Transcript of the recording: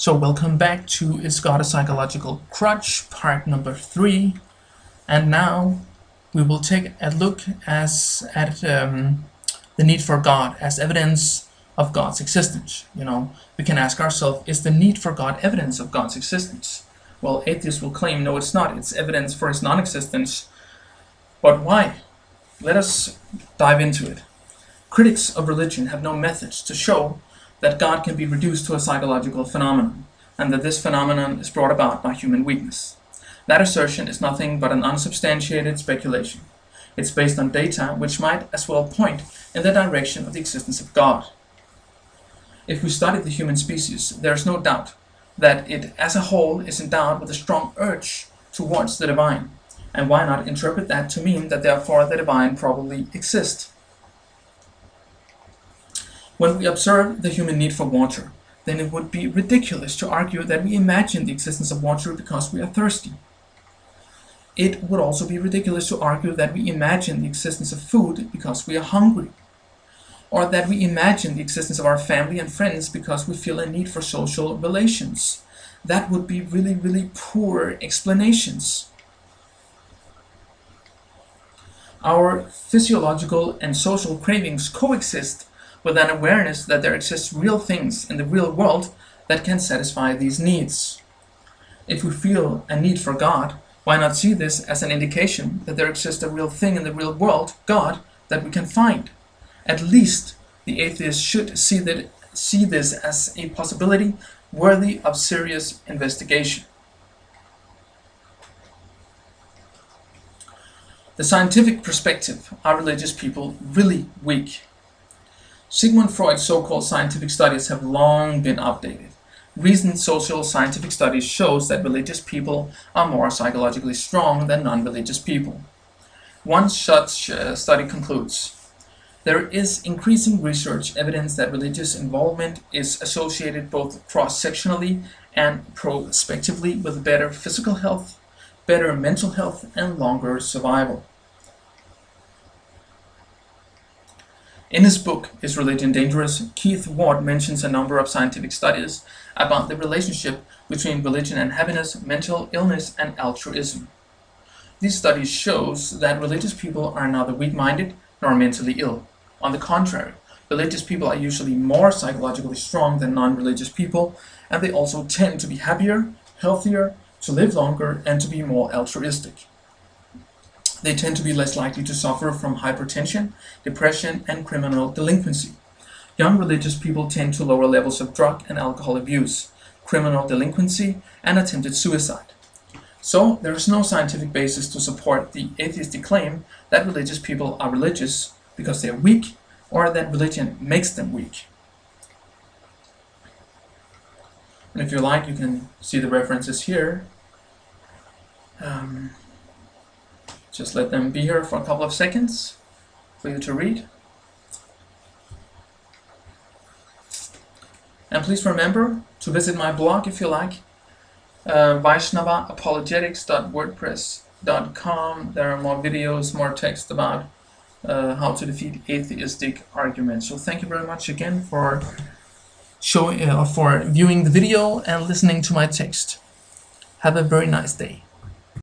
So welcome back to Is God a Psychological Crutch, part number 3. And now we will take a look at the need for God as evidence of God's existence. We can ask ourselves, is the need for God evidence of God's existence? Well, atheists will claim, no, it's not. It's evidence for his non-existence. But why? Let us dive into it. Critics of religion have no methods to show that God can be reduced to a psychological phenomenon, and that this phenomenon is brought about by human weakness. That assertion is nothing but an unsubstantiated speculation. It's based on data which might as well point in the direction of the existence of God. If we study the human species, there is no doubt that it as a whole is endowed with a strong urge towards the divine, and why not interpret that to mean that therefore the divine probably exists? When we observe the human need for water, then it would be ridiculous to argue that we imagine the existence of water because we are thirsty. It would also be ridiculous to argue that we imagine the existence of food because we are hungry, or that we imagine the existence of our family and friends because we feel a need for social relations. That would be really, really poor explanations. Our physiological and social cravings coexist with an awareness that there exists real things in the real world that can satisfy these needs. If we feel a need for God, why not see this as an indication that there exists a real thing in the real world, God, that we can find? At least the atheist should see this as a possibility worthy of serious investigation. The scientific perspective are religious people really weak. Sigmund Freud's so-called scientific studies have long been outdated. Recent social scientific studies shows that religious people are more psychologically strong than non-religious people. One such study concludes, there is increasing research evidence that religious involvement is associated both cross-sectionally and prospectively with better physical health, better mental health, and longer survival. In his book, Is Religion Dangerous?, Keith Ward mentions a number of scientific studies about the relationship between religion and happiness, mental illness, and altruism. These studies shows that religious people are neither weak-minded nor mentally ill. On the contrary, religious people are usually more psychologically strong than non-religious people, and they also tend to be happier, healthier, to live longer, and to be more altruistic. They tend to be less likely to suffer from hypertension, depression, and criminal delinquency. Young religious people tend to lower levels of drug and alcohol abuse, criminal delinquency, and attempted suicide. So, there is no scientific basis to support the atheistic claim that religious people are religious because they are weak, or that religion makes them weak. And if you like, you can see the references here. Just let them be here for a couple of seconds for you to read. And please remember to visit my blog if you like, vaishnavaapologetics.wordpress.com. There are more videos, more text about how to defeat atheistic arguments. So thank you very much again for viewing the video and listening to my text. Have a very nice day.